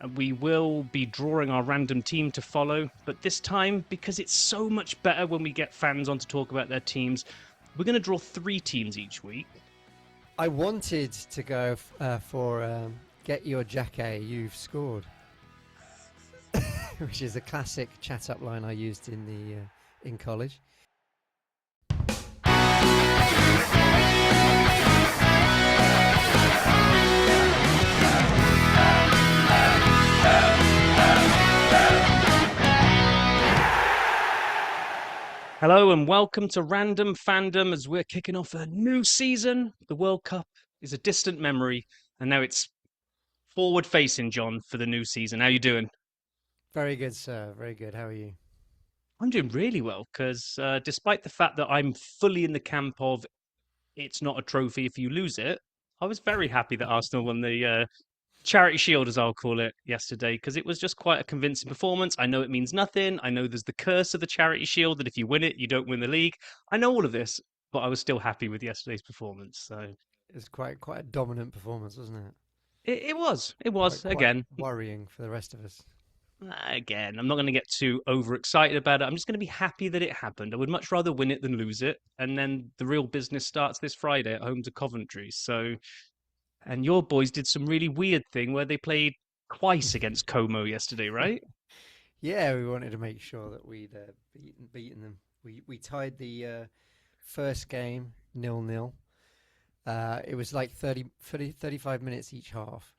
We will be drawing our random team to follow, but this time, because it's so much better when we get fans on to talk about their teams, we're going to draw 3 teams each week. I wanted to go for Get Your Jackie, You've Scored, which is a classic chat-up line I used in college. Hello and welcome to Random Fandom as we're kicking off a new season. The World Cup is a distant memory, and now it's forward-facing, John, for the new season. How you doing? Very good, sir. Very good. How are you? I'm doing really well because despite the fact that I'm fully in the camp of it's not a trophy if you lose it, I was very happy that Arsenal won the Charity Shield, as I'll call it, yesterday, because it was just quite a convincing performance. I know it means nothing. I know there's the curse of the Charity Shield that if you win it, you don't win the league. I know all of this, but I was still happy with yesterday's performance. So It was quite a dominant performance, wasn't it? it was Quite again. worrying for the rest of us. Again, I'm not going to get too overexcited about it. I'm just going to be happy that it happened. I would much rather win it than lose it. And then the real business starts this Friday at home to Coventry. So, and your boys did some really weird thing where they played twice against Como yesterday, right? Yeah, we wanted to make sure that we'd beaten them. We tied the first game 0-0. It was like 35 minutes each half.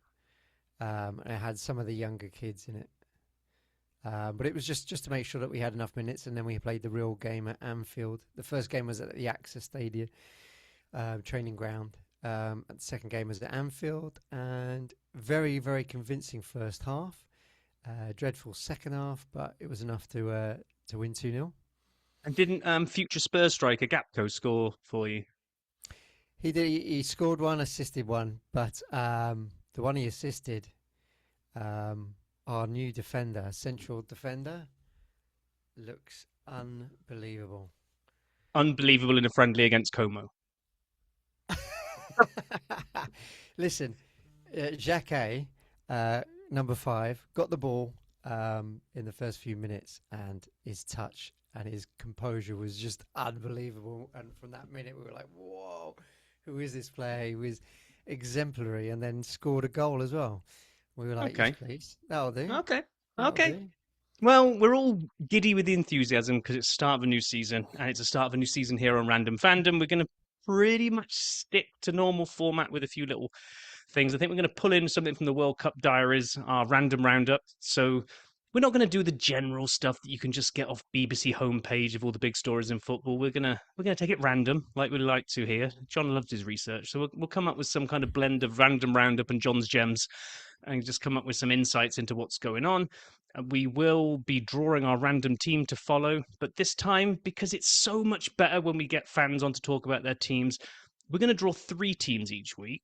And it had some of the younger kids in it. But it was just to make sure that we had enough minutes, and then we played the real game at Anfield. The first game was at the AXA Stadium training ground. And the second game was at Anfield, and very, very convincing first half. Dreadful second half, but it was enough to win 2-0. And didn't future Spurs striker Gapco score for you? He did. He scored one, assisted one, but the one he assisted, our new defender, central defender, looks unbelievable. Unbelievable in a friendly against Como. Listen, Jacquet, number 5, got the ball in the first few minutes, and his touch and his composure was just unbelievable. And from that minute, we were like, whoa, who is this player? He was exemplary, and then scored a goal as well. We were like, Okay. yes, please. That'll do. Okay. That'll Okay. do. Well, we're all giddy with the enthusiasm because it's the start of a new season, and it's the start of a new season here on Random Fandom. We're going to pretty much stick to normal format with a few little things. I think we're going to pull in something from the World Cup diaries, our random roundup. So we're not going to do the general stuff that you can just get off BBC homepage of all the big stories in football. We're gonna take it random, like we like to here. John loves his research, so we'll come up with some kind of blend of random roundup and John's gems, and just come up with some insights into what's going on. We will be drawing our random team to follow, but this time, because it's so much better when we get fans on to talk about their teams, we're going to draw 3 teams each week.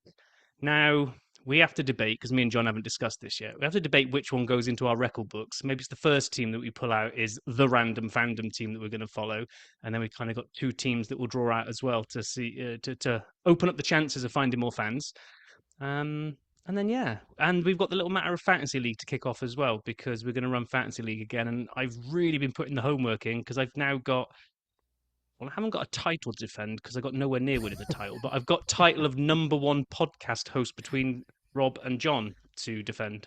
Now, we have to debate, because me and John haven't discussed this yet, we have to debate which one goes into our record books. Maybe it's the first team that we pull out is the Random Fandom team that we're going to follow, and then we kind of got 2 teams that we'll draw out as well to see to open up the chances of finding more fans. And then, yeah, and we've got the little matter of Fantasy League to kick off as well, because we're going to run Fantasy League again. And I've really been putting the homework in because I've now got, well, I haven't got a title to defend because I got nowhere near winning the title, but I've got title of #1 podcast host between Rob and John to defend.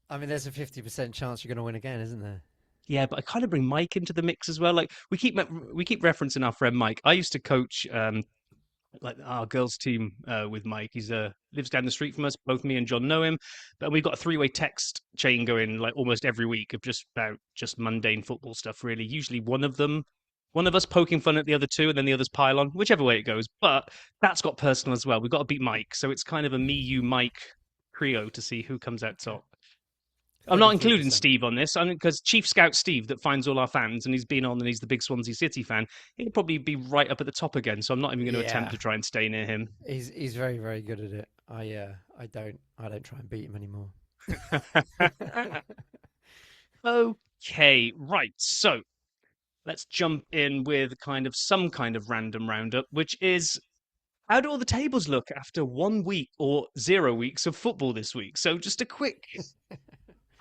I mean, there's a 50% chance you're going to win again, isn't there? Yeah, but I kind of bring Mike into the mix as well. Like we keep referencing our friend Mike. I used to coach like our girls team with Mike. He's lives down the street from us. Both me and John know him, but we've got a 3-way text chain going like almost every week of just about just mundane football stuff. Really, usually one of us poking fun at the other two, and then the others pile on, whichever way it goes. But that's got personal as well. We've got to beat Mike, so it's kind of a me, you, Mike trio to see who comes out top. I'm not including 33%. Steve on this because Chief Scout Steve, that finds all our fans, and he's been on, and he's the big Swansea City fan. He'll probably be right up at the top again. So I'm not even going to attempt Yeah. to try and stay near him. He's very, very good at it. I don't try and beat him anymore. Okay, right. So let's jump in with some kind of random roundup, which is how do all the tables look after 1 week or 0 weeks of football this week? So just a quick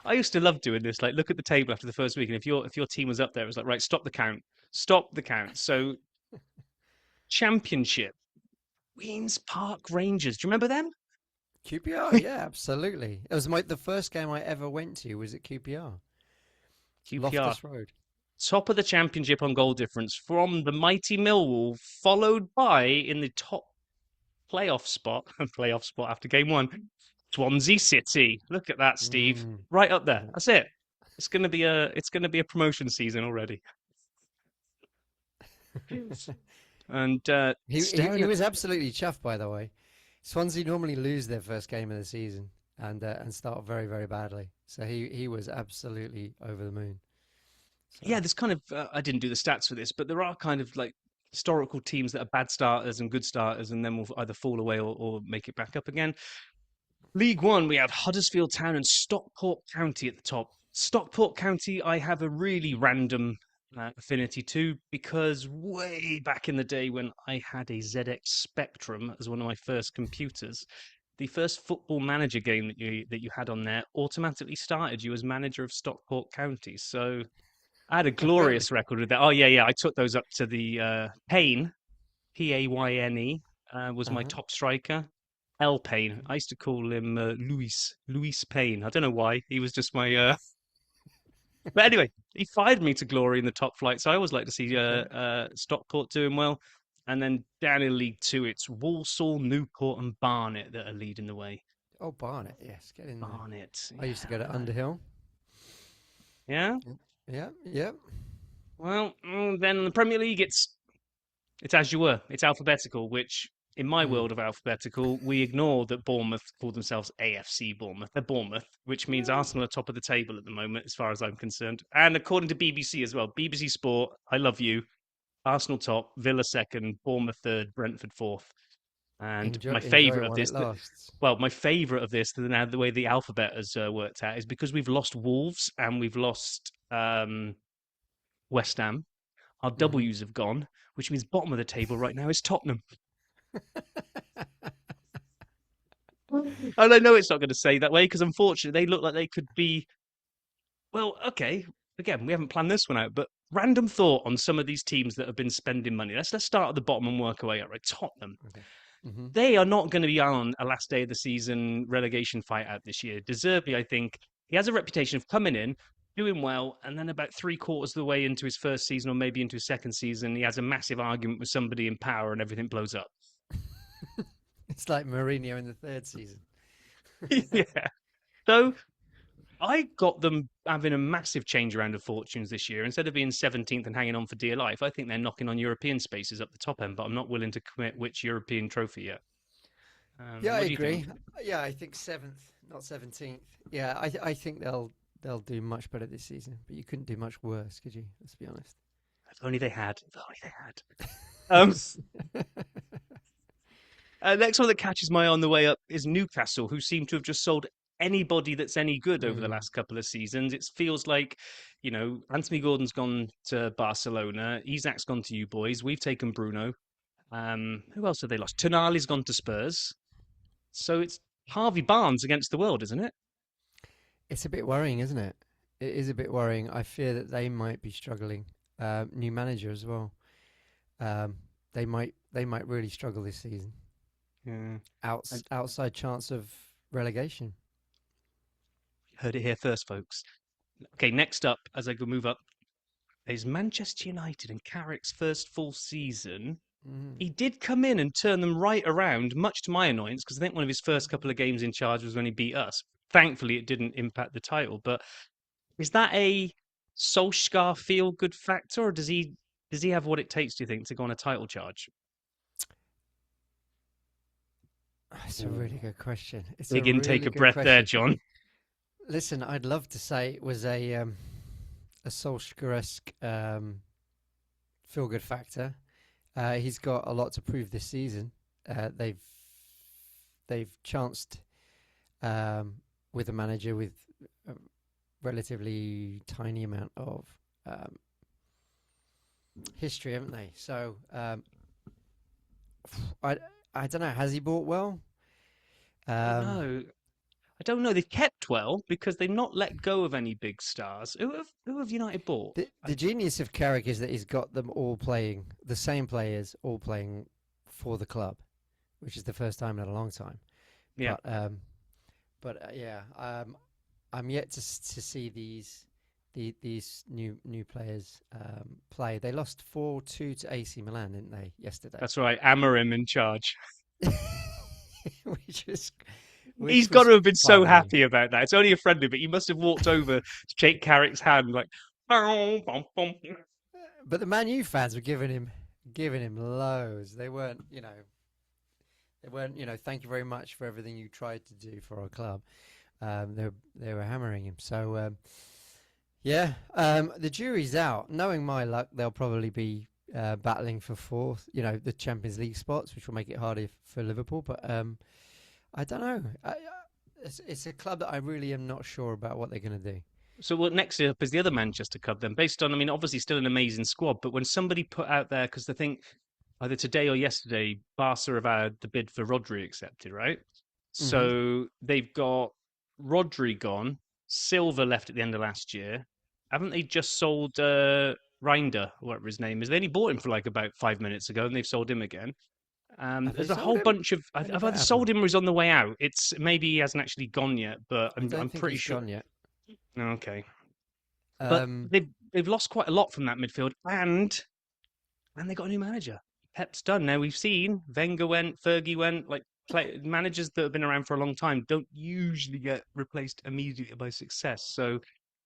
I used to love doing this. Like, look at the table after the first week, and if your team was up there, it was like, right, stop the count, stop the count. So, championship, Queens Park Rangers. Do you remember them? QPR, yeah, absolutely. It was the first game I ever went to was at QPR, QPR, Loftus Road. top of the championship on goal difference from the mighty Millwall, followed by in the top playoff spot, playoff spot after game one, Swansea City. Look at that, Steve, Mm. right up there. That's it. It's gonna be a promotion season already. And He, he staring he at was absolutely chuffed, by the way. Swansea normally lose their first game of the season and start very very badly. So he was absolutely over the moon. So yeah, there's kind of I didn't do the stats for this, but there are kind of like historical teams that are bad starters and good starters, and then will either fall away or make it back up again. League One, we have Huddersfield Town and Stockport County at the top. Stockport County, I have a really random affinity to because way back in the day when I had a ZX Spectrum as one of my first computers, the first Football Manager game that you had on there automatically started you as manager of Stockport County. So I had a really, glorious record with that. Oh yeah. I took those up to the Payne, Payne, was my uh-huh. top striker. L Payne. I used to call him Luis Payne. I don't know why. He was just my. But anyway, he fired me to glory in the top flight. So I always like to see Okay. Stockport doing well. And then down in League Two, it's Walsall, Newport, and Barnet that are leading the way. Oh, Barnet, yes, get in there. Barnet, I used to go to yeah, Underhill. yeah. Yeah, yeah. Well, then the Premier League, it's as you were. It's alphabetical, which in my Mm. world of alphabetical, we ignore that Bournemouth call themselves AFC Bournemouth. They're Bournemouth, which means Arsenal are top of the table at the moment, as far as I'm concerned. And according to BBC as well, BBC Sport, I love you. Arsenal top, Villa second, Bournemouth third, Brentford fourth. And my Enjoy favourite it of while this, it lasts. well, my favourite of this, now the way the alphabet has worked out, is because we've lost Wolves and we've lost West Ham. Our Hmm. W's have gone, which means bottom of the table right now is Tottenham. And I know it's not going to say that way because unfortunately they look like they could be. Well, okay. Again, we haven't planned this one out, but random thought on some of these teams that have been spending money. Let's start at the bottom and work our way up. Right, Tottenham. Okay. Hmm. They are not going to be on a last day of the season relegation fight out this year. Deservedly, I think he has a reputation of coming in, doing well, and then about three quarters of the way into his first season or maybe into his second season, he has a massive argument with somebody in power and everything blows up. It's like Mourinho in the third season. Yeah. So I got them having a massive change around of fortunes this year. Instead of being 17th and hanging on for dear life, I think they're knocking on European spaces up the top end, but I'm not willing to commit which European trophy yet. Yeah, I What do you agree. think? Yeah, I think seventh, not 17th. Yeah, I think they'll do much better this season, but you couldn't do much worse, could you? Let's be honest. If only they had. If only they had. Um, next one that catches my eye on the way up is Newcastle, who seem to have just sold anybody that's any good over the Mm. last couple of seasons. It feels like, Anthony Gordon's gone to Barcelona, Isak's gone to you boys, we've taken Bruno. Who else have they lost? Tonali's gone to Spurs. So it's Harvey Barnes against the world, isn't it? It's a bit worrying, isn't it? It is a bit worrying. I fear that they might be struggling. New manager as well. Um, they might really struggle this season. Yeah. I Outside chance of relegation. heard it here first, folks. Okay, next up, as I go move up, is Manchester United in Carrick's first full season. Mm. He did come in and turn them right around, much to my annoyance, because I think one of his first couple of games in charge was when he beat us. Thankfully, it didn't impact the title. But is that a Solskjaer feel good factor, or does he have what it takes? Do you think to go on a title charge? It's a Ooh. really good question. It's a Big intake really of good breath there, question. John. Listen, I'd love to say it was a Solskjaer-esque feel good factor. He's got a lot to prove this season. They've chanced um, with a manager with a relatively tiny amount of um, history, haven't they? So I I don't know. Has he bought well? I don't Um, know. I don't know. They've kept well because they've not let go of any big stars. Who have United bought? The genius of Carrick is that he's got them all playing, the same players all playing for the club, which is the first time in a long time. Yeah, But yeah, I'm yet to see these new players play. They lost 4-2 to AC Milan, didn't they, yesterday? that's right. Amorim in charge. which was He's which got to was have been so funny. happy about that. It's only a friendly, but he must have walked over to shake Carrick's hand like, "Bow, bum, bum." But the Man U fans were giving him loads. They weren't, thank you very much for everything you tried to do for our club. They were hammering him. So yeah, the jury's out. Knowing my luck, they'll probably be battling for fourth. The Champions League spots, which will make it harder for Liverpool. But I don't know. It's a club that I really am not sure about what they're going to do. So what next up is the other Manchester club then, based on, I mean, obviously still an amazing squad, but when somebody put out there, because I think either today or yesterday, Barca have had the bid for Rodri accepted, right? Hmm. So they've got Rodri gone, Silva left at the end of last year. Haven't they just sold Reinder, whatever his name is? They only bought him for like about 5 minutes ago, and they've sold him again. Have they There's a sold whole him? bunch of. When did I've that either sold happen? him or he's on the way out. It's maybe he hasn't actually gone yet, but I I'm don't think pretty he's sure. gone yet. Okay, but Um, they've lost quite a lot from that midfield, and they got a new manager. Pep's done. Now we've seen Wenger went, Fergie went. Like managers that have been around for a long time don't usually get replaced immediately by success. So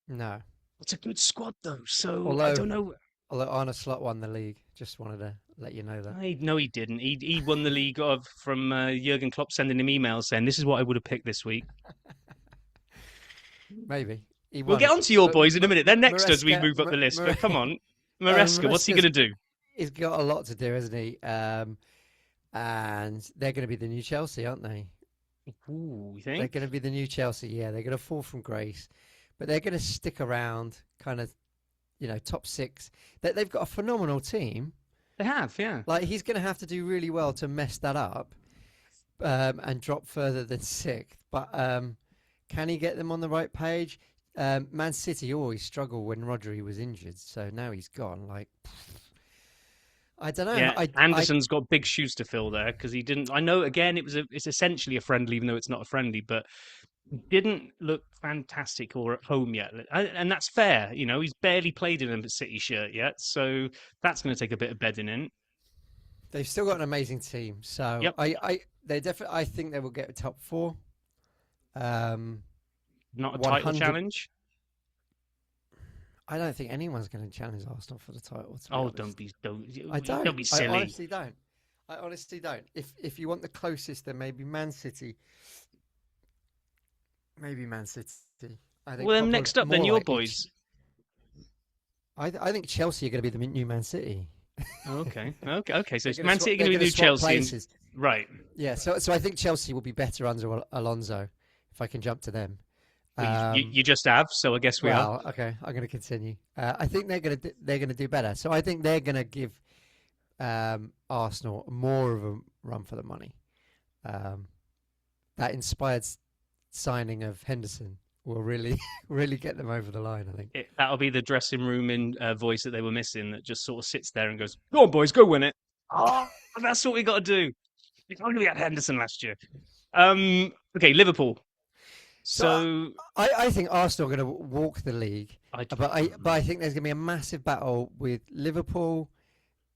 no. it's a good squad though. So I Although don't know. although Arne Slot won the league. Just wanted to let you know that. I no, he didn't. He won the league of from Jurgen Klopp sending him emails saying this is what I would have picked this week. Maybe he We'll won get it. on to your But boys in a minute. They're next as we Maresca, move up the list. But come on, Maresca, what's he Maresca's going to do? he's got a lot to do, hasn't he? And they're going to be the new Chelsea, aren't they? Ooh, you They're think? going to be the new Chelsea. Yeah, they're going to fall from grace, but they're going to stick around, kind of, top six. They've got a phenomenal team. They have, yeah. Like he's going to have to do really well to mess that up, and drop further than sixth. But can he get them on the right page? Man City always struggled when Rodri was injured, so now he's gone. Like, I don't know. Yeah, Anderson's got big shoes to fill there because he didn't. I know again, it's essentially a friendly, even though it's not a friendly, but he didn't look fantastic or at home yet, and that's fair. He's barely played in a City shirt yet, so that's going to take a bit of bedding in. they've still got an amazing team, so Yep, they definitely. I think they will get top four. Um, not a title 100. challenge. I don't think anyone's going to challenge Arsenal for the title. To be Oh, honest, I don't be don't. I silly. honestly don't. I honestly don't. If you want the closest, then maybe Man City. Maybe Man City. I think Well, then probably next up, then more your likely. boys. I think Chelsea are going to be the new Man City. Okay, okay, okay. So They're it's going to Man swap. City They're going to going to do swap Chelsea, places. right? Yeah. So I think Chelsea will be better under Alonso. If I can jump to them. Well, you just have, so I guess we are. Well, okay, I'm going to continue. I think they're going to do better. So I think they're going to give Arsenal more of a run for the money. That inspired signing of Henderson will really really get them over the line. I think. That'll be the dressing room in voice that they were missing. That just sort of sits there and goes, "Go on, boys, go win it." Oh, that's what we got to do. We had Henderson last year. Okay, Liverpool. So So I think Arsenal are going to walk the league, I but I think there's going to be a massive battle with Liverpool,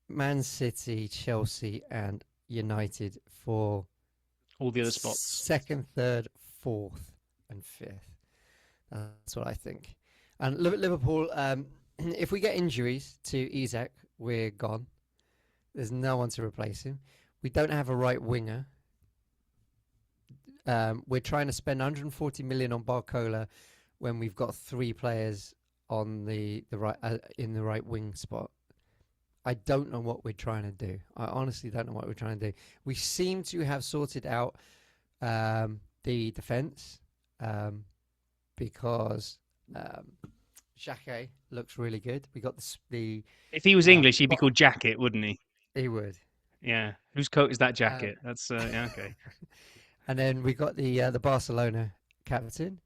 Man City, Chelsea, and United for all the other spots. second, third, fourth, and fifth. That's what I think. And Liverpool, if we get injuries to Isak, we're gone. There's no one to replace him. We don't have a right winger. We're trying to spend 140 million on Barcola when we've got three players on the right in the right wing spot. I don't know what we're trying to do. I honestly don't know what we're trying to do. We seem to have sorted out the defense because Xhaka looks really good. We got the If he was English, he'd be but called Jacket, wouldn't he? he would. Yeah. Whose coat is that Um, jacket? That's yeah, okay. and then we got the Barcelona captain,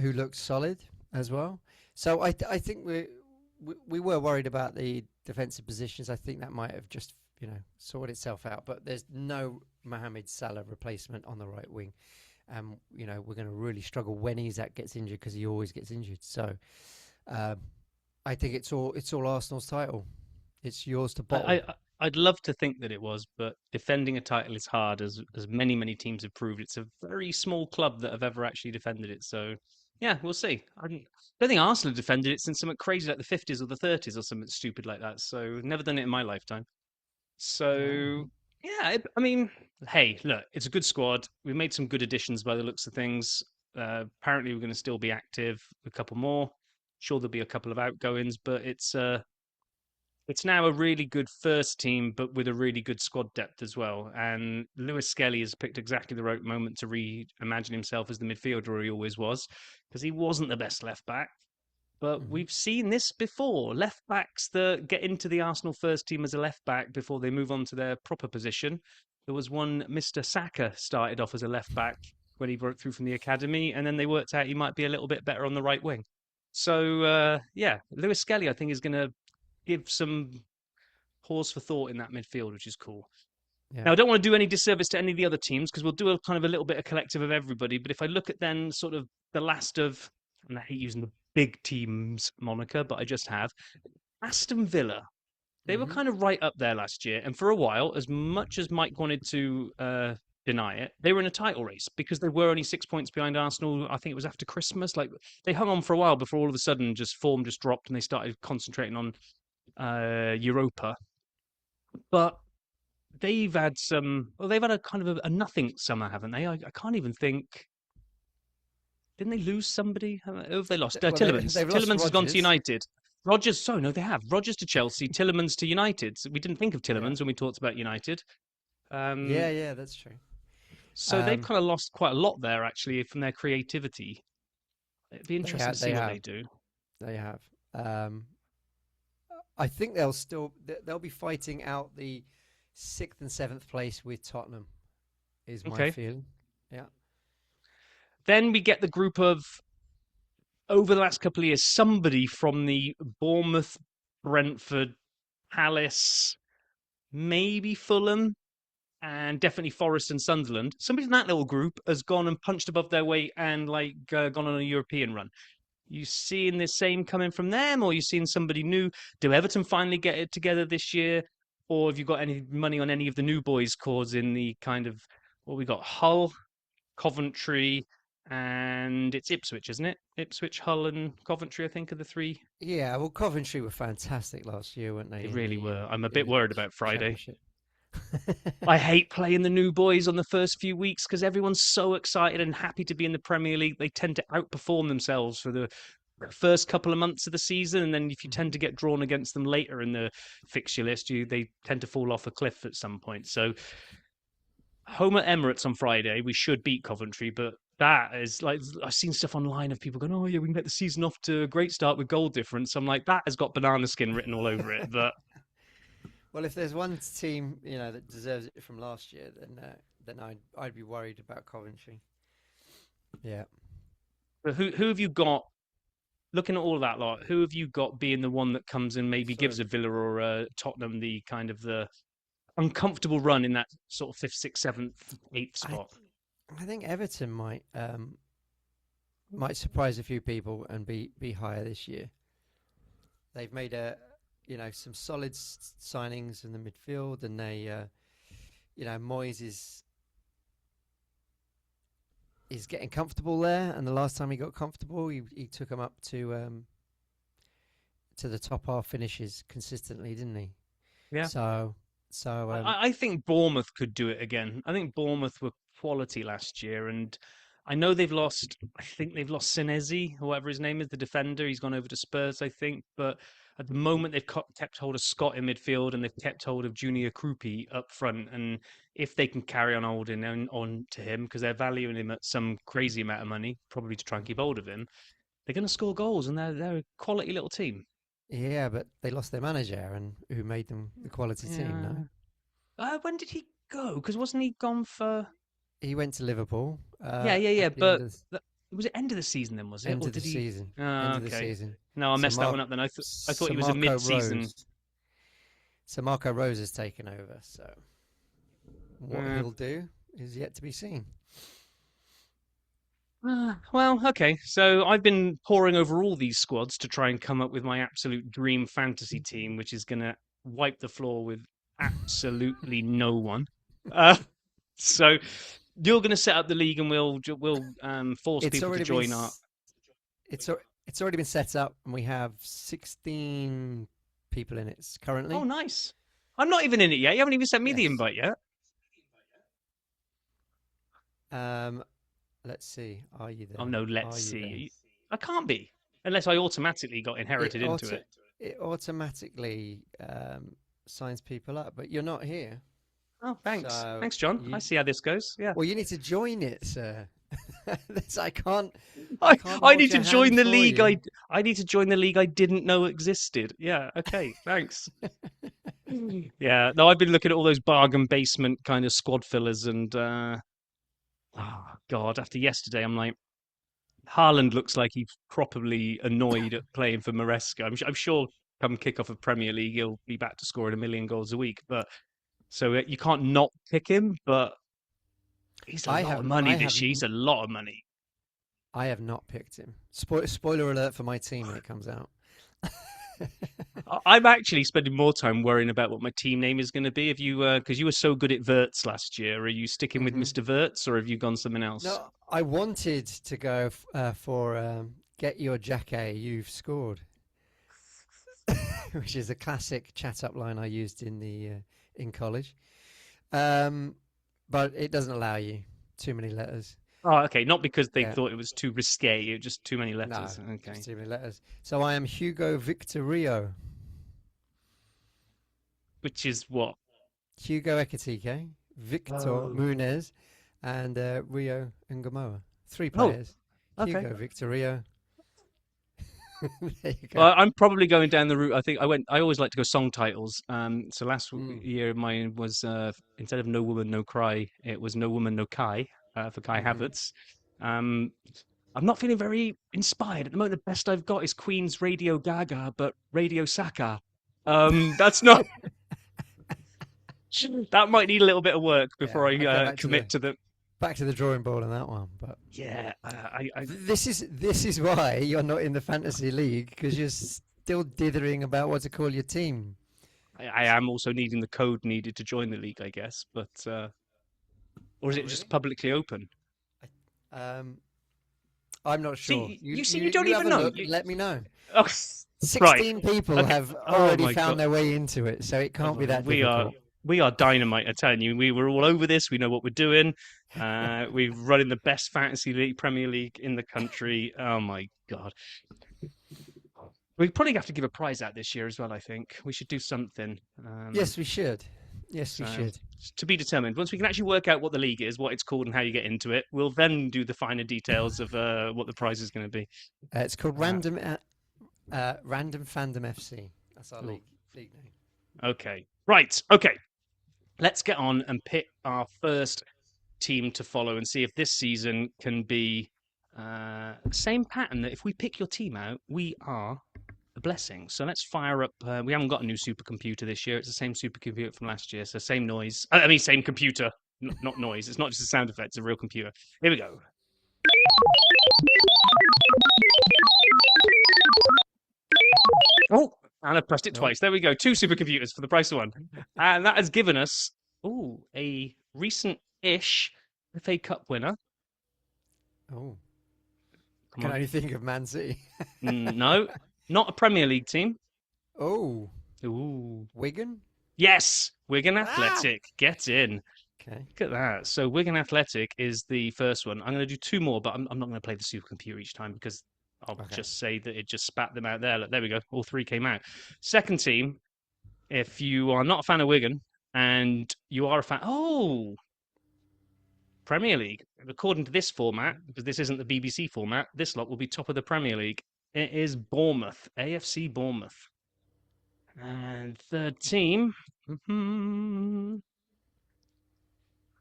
who looks solid as well. So I think we were worried about the defensive positions. I think that might have just sorted itself out. But there's no Mohamed Salah replacement on the right wing. We're going to really struggle when Isak gets injured because he always gets injured. So um, I think it's all Arsenal's title. It's yours to bottle. I'd love to think that it was, but defending a title is hard, as many teams have proved. It's a very small club that have ever actually defended it. So, yeah, we'll see. Don't think Arsenal have defended it since something crazy like the 50s or the 30s or something stupid like that. So, never done it in my lifetime. So, Oh. yeah, I mean, hey, look, it's a good squad. We've made some good additions by the looks of things. Apparently, we're going to still be active. A couple more. Sure, there'll be a couple of outgoings, but it's now a really good first team, but with a really good squad depth as well. And Lewis Skelly has picked exactly the right moment to reimagine himself as the midfielder he always was, because he wasn't the best left back. But Mhm. we've seen this before. Left backs that get into the Arsenal first team as a left back before they move on to their proper position. There was one Mr. Saka started off as a left back when he broke through from the academy, and then they worked out he might be a little bit better on the right wing. So yeah, Lewis Skelly, I think, is going to give some pause for thought in that midfield, which is cool. Yeah. Now, I don't want to do any disservice to any of the other teams because we'll do a kind of a little bit of collective of everybody. But if I look at then sort of the last of, and I hate using the big teams moniker, but I just have Aston Villa. They were Hmm. kind of right up there last year, and for a while, as much as Mike wanted to deny it, they were in a title race because they were only 6 points behind Arsenal. I think it was after Christmas. Like they hung on for a while before all of a sudden just form just dropped and they started concentrating on Europa. But they've had some. Well, they've had a kind of a nothing summer, haven't they? I can't even think. Didn't they lose somebody? Who have they lost? Well, Tillemans. they've lost Tillemans has gone to Rodgers. United. Rogers. So no, they have Rogers to Chelsea. Tillemans to United. So we didn't think of Yeah. Tillemans when we talked about United. Yeah, Um, yeah, that's true. so they've Um, kind of lost quite a lot there, actually, from their creativity. It'd be they interesting to have, see they what have, they do. they have. Um, I think they'll be fighting out the sixth and seventh place with Tottenham. Is my Okay. feeling. Yeah. Then we get the group of over the last couple of years, somebody from the Bournemouth, Brentford, Palace, maybe Fulham, and definitely Forest and Sunderland. Somebody in that little group has gone and punched above their weight and gone on a European run. You seeing the same coming from them, or you seeing somebody new? Do Everton finally get it together this year, or have you got any money on any of the new boys' cause in the kind of what we got? Hull, Coventry, and it's Ipswich, isn't it? Ipswich, Hull, and Coventry, I think, are the three. Yeah, well, Coventry were fantastic last year, weren't They they, really were. I'm a in bit the worried about Friday. championship? I hate playing the new boys on the first few weeks because everyone's so excited and happy to be in the Premier League. They tend to outperform themselves for the first couple of months of the season, and then if you tend Mhm. to get drawn against them later in the fixture list, they tend to fall off a cliff at some point. So, home at Emirates on Friday, we should beat Coventry, but that is like I've seen stuff online of people going, "Oh yeah, we can get the season off to a great start with goal difference." I'm like, that has got banana skin written all over it, but. Well, if there's one team that deserves it from last year, then I'd be worried about Coventry. Yeah. But who have you got looking at all of that lot, who have you got being the one that comes and maybe Sort gives of. a Villa or a Tottenham the kind of the uncomfortable run in that sort of fifth, sixth, seventh, eighth I spot? I think Everton might surprise a few people and be higher this year. They've made some solid signings in the midfield, and Moyes is getting comfortable there. And the last time he got comfortable, he took them up to the top half finishes consistently, didn't he? Yeah. So so I think Bournemouth could do it again. I think Bournemouth were quality last year, and I know they've lost. I think they've lost Senesi, whoever his name is, the defender. He's gone over to Spurs, I think. But at the moment, they've kept hold of Scott in midfield, and they've kept hold of Junior Krupi up front. And if they can carry on holding on to him, because they're valuing him at some crazy amount of money, probably to try and keep hold of him, they're going to score goals, and they're a quality little team. yeah, but they lost their manager, and who made them the quality team? No. Yeah. When did he go? Because wasn't he gone for? he went to Liverpool Yeah, yeah, at yeah. the end But of was it end of the season then? Was it, end or of the did he? season. Oh, End of the okay. season. No, I So messed that Mark, one up. Then I thought so he was a Marco mid-season. Rose. So Marco Rose has taken over. So what Uh, he'll do is yet to be seen. well, okay. So I've been poring over all these squads to try and come up with my absolute dream fantasy team, which is going to wipe the floor with absolutely no one. Uh, so you're going to set up the league, and we'll force It's people to already been join our. it's already been set up, and we have 16 people in it Oh, currently. nice. I'm not even in it yet. You haven't even sent me the Yes. invite yet. Um, let's see. Are you Oh there? no, let's Are you there? see. I can't be unless I automatically got It inherited into auto it. it automatically signs people up, but you're not here. Oh, thanks. So Thanks, John. I you see how this goes. Yeah. well, you need to join it, sir. This, I I can't I hold need to your join hand the for league. you. I need to join the league I didn't know existed. Yeah. Okay. Thanks. Yeah. No, I've been looking at all those bargain basement kind of squad fillers, and oh God, after yesterday, I'm like, Haaland looks like he's properly annoyed at playing for Maresca. I'm sure come kick off of Premier League, he'll be back to scoring a million goals a week. But so you can't not pick him, but he's a lot of money I this have year. He's a lot of money. I have not picked him. Spoiler alert for my team when it comes out. I'm actually spending more time worrying about what my team name is going to be. Have you, because you were so good at Verts last year, are you sticking with Hmm. Mr. Verts or have you gone something else? No, I wanted to go for "Get Your Jackie, You've Scored," which is a classic chat up line I used in college. Um, but it doesn't allow you too many letters. Oh, okay. Not because they Yeah, thought it was too risque, it was just too many no, letters. just Okay. too many letters. So I am Hugo Victorio, Which is what? Hugo Ekitike, Victor Oh. Munez, and Rio Ngamoa. Three Oh, players. okay. Hugo Victorio. There you go. Well, I'm probably going down the route. I think I always like to go song titles. So last Mm. year mine was instead of No Woman No Cry, it was No Woman No Kai for Kai Hmm. Havertz. Um, I'm not feeling very inspired at the moment. The best I've got is Queen's Radio Gaga, but Radio Saka. That's not. That might need a little bit of work before Yeah, I I'd go commit to the. back to the drawing board on that one. But Yeah, this is why you're not in the fantasy league, because you're still dithering about what to call your team. I am also needing the code needed to join the league, I guess. But or is Oh, it just really? publicly open? Um, I'm not sure. See, you see, you don't You have even a know. look and let me know. Oh, right. 16 people Okay. have Oh already my found God. their way into it, so it can't be that difficult. We are dynamite. I tell you, we were all over this. We know what we're doing. We're running the best fantasy league, Premier League in the country. Oh my God. We probably have to give a prize out this year as well. I think we should do something. Yes, we should. Yes, we So should. to be determined. Once we can actually work out what the league is, what it's called, and how you get into it, we'll then do the finer details of what the prize is going to be. It's called Uh, Random Fandom FC. That's our oh, league name. okay. Right. Okay. Let's get on and pick our first team to follow and see if this season can be same pattern that if we pick your team out, we are a blessing. So let's fire up. We haven't got a new supercomputer this year. It's the same supercomputer from last year. So same noise. I mean, same computer, not noise. It's not just a sound effect. It's a real computer. Here we go. Oh, and I pressed it Oh, twice. There we go. Two supercomputers for the price of one. And that has given us, a recent-ish FA Cup winner. oh. Come Can on. only think of Man City. No, not a Premier League team. Oh, Ooh. Wigan. Yes, Wigan Ah. Athletic. Get in. Okay. Look at that. So Wigan Athletic is the first one. I'm going to do two more, but I'm not going to play the supercomputer each time because I'll Okay. just say that it just spat them out there. Look, there we go. All three came out. Second team, if you are not a fan of Wigan and you are a fan, Premier League. According to this format, because this isn't the BBC format, this lot will be top of the Premier League. It is Bournemouth, AFC Bournemouth. And third team.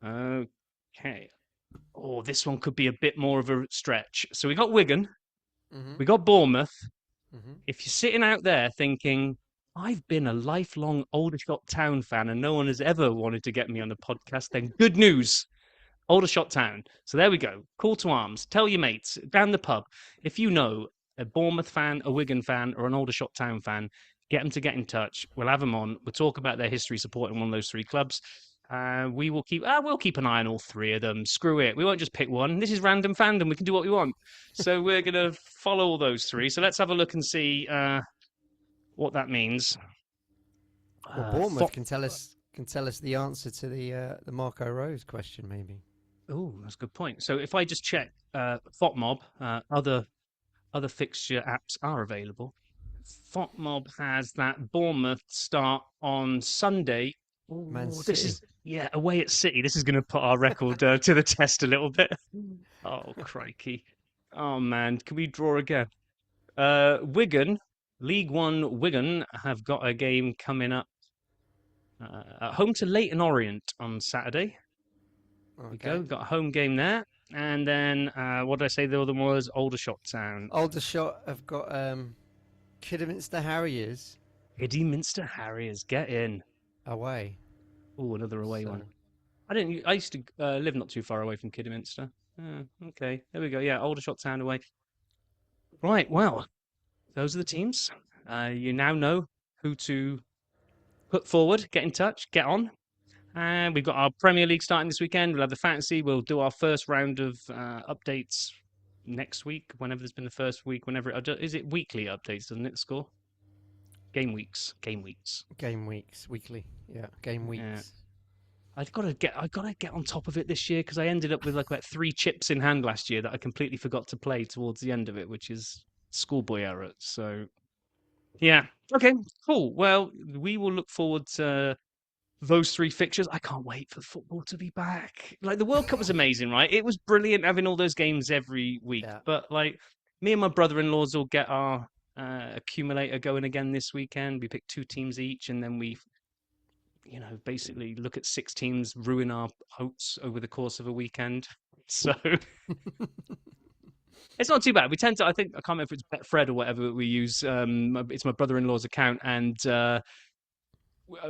Okay. Oh, this one could be a bit more of a stretch. So we got Wigan, Hmm. we got Bournemouth. Hmm. If you're sitting out there thinking, I've been a lifelong Aldershot Town fan and no one has ever wanted to get me on a podcast, then good news. Aldershot Town. So there we go. Call to arms. Tell your mates down the pub. If you know a Bournemouth fan, a Wigan fan, or an Aldershot Town fan, get them to get in touch. We'll have them on. We'll talk about their history supporting one of those three clubs. We will keep. We'll keep an eye on all three of them. Screw it. We won't just pick one. This is random fandom. We can do what we want. So we're gonna follow all those three. So let's have a look and see what that means. Well, Bournemouth can tell us the answer to the Marco Rose question, maybe. Oh, that's a good point. So if I just check FOTMob, other fixture apps are available. FOTMob has that Bournemouth start on Sunday. Man Oh, this City. is away at City. This is going to put our record to the test a little bit. Oh crikey! Oh man, can we draw again? Wigan, League One. Wigan have got a game coming up at home to Leighton Orient on Saturday. We go. Okay. Got a home game there. And then, what did I say the other one was? Aldershot Town. Aldershot have got Kidderminster Harriers Kidderminster Harriers. Get in. away. Oh, another away So one. I didn't. I used to live not too far away from Kidderminster. Okay, there we go. Yeah, Aldershot Town away. Right. Well, those are the teams. You now know who to put forward. Get in touch. Get on. And we've got our Premier League starting this weekend. We'll have the fantasy. We'll do our first round of updates next week, whenever there's been the first week. Whenever is it weekly updates? Doesn't it? The score game weeks. Game weeks. game weeks, weekly. Yeah, game Yeah. weeks. I gotta get on top of it this year because I ended up with like about 3 chips in hand last year that I completely forgot to play towards the end of it, which is schoolboy error. So yeah, okay, cool. Well, we will look forward to those three fixtures. I can't wait for football to be back. Like the World Cup was amazing, right? It was brilliant having all those games every week. Yeah. But like me and my brother-in-laws will get our accumulator going again this weekend. We pick 2 teams each, and then we, basically look at 6 teams, ruin our hopes over the course of a weekend. So it's not too bad. We tend to, I think, I can't remember if it's Betfred or whatever we use. It's my brother-in-law's account, and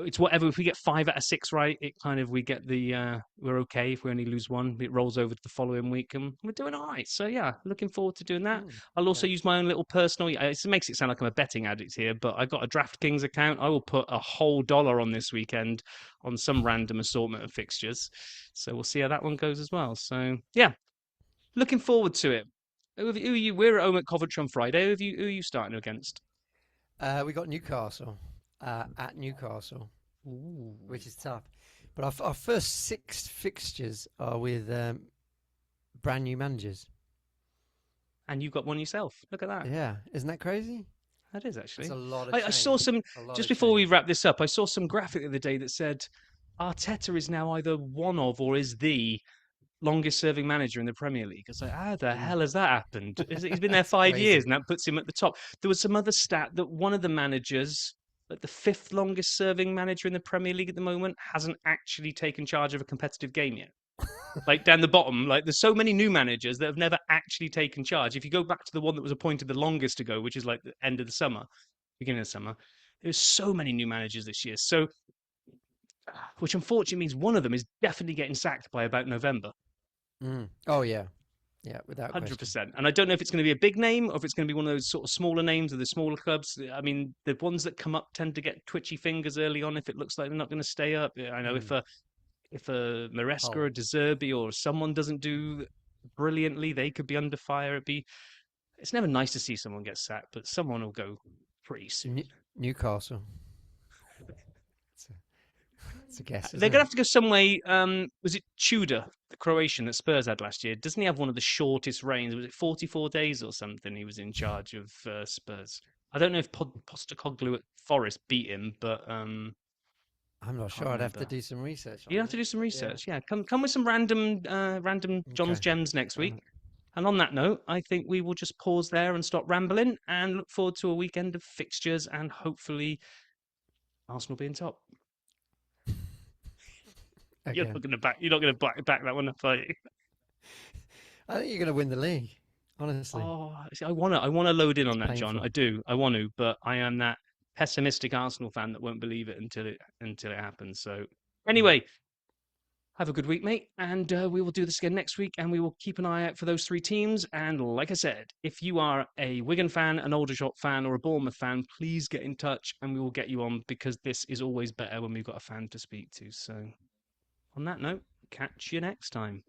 it's whatever. If we get 5 out of 6 right, it kind of we get the we're okay. If we only lose one, it rolls over to the following week, and we're doing all right. So yeah, looking forward to doing that. I'll also Yeah. use my own little personal. It makes it sound like I'm a betting addict here, but I got a DraftKings account. I will put a whole dollar on this weekend on some random assortment of fixtures. So we'll see how that one goes as well. So yeah, looking forward to it. Who are you? We're at home at Coventry on Friday. Who are you starting against? We got Newcastle at Newcastle, Ooh. which is tough. But our first 6 fixtures are with brand new managers. And you got one yourself. Look at that. Yeah, isn't that crazy? That is It's actually. a lot of I saw change. some A lot just of before we change. wrap this up. I saw some graphic the other day that said Arteta is now either one of or is the longest serving manager in the Premier League. I was like, how the Mm. hell has that happened? He's been there That's 5 years, crazy. and that puts him at the top. There was some other stat that one of the managers, like the fifth longest serving manager in the Premier League at the moment, hasn't actually taken charge of a competitive game yet. Like down the bottom, like there's so many new managers that have never actually taken charge. If you go back to the one that was appointed the longest ago, which is like the end of the summer, beginning of the summer, there's so many new managers this year. So, which unfortunately means one of them is definitely getting sacked by about November. Oh yeah, yeah, without question. 100%. And I don't know if it's going to be a big name or if it's going to be one of those sort of smaller names or the smaller clubs. I mean, the ones that come up tend to get twitchy fingers early on if it looks like they're not going to stay up. I know Mm. if a Maresca or Hull. a De Zerbi or someone doesn't do brilliantly, they could be under fire. It's never nice to see someone get sacked, but someone will go pretty soon. Newcastle. It's a, it's a guess, They're isn't gonna it? have to go some way. Was it Tudor, the Croatian that Spurs had last year? Doesn't he have one of the shortest reigns? Was it 44 days or something? He was in charge of Spurs. I don't know if Postecoglou at Forest beat him, but I'm not can't sure. I'd have to remember. do some research You on have to it. do some Yeah. research. Yeah, come with some random John's Okay. gems next All week. right. And on that note, I think we will just pause there and stop rambling and look forward to a weekend of fixtures and hopefully Arsenal being top. You're Again. not going to back. You're not going to back that one up, are you? I think you're going to win the league. Honestly, Oh, see, I wanna load in it's on that, John. I painful. do. I want to, but I am that pessimistic Arsenal fan that won't believe it until it happens. So Mm. anyway, have a good week, mate, and we will do this again next week, and we will keep an eye out for those three teams. And like I said, if you are a Wigan fan, an Aldershot fan, or a Bournemouth fan, please get in touch, and we will get you on because this is always better when we've got a fan to speak to. So on that note, catch you next time.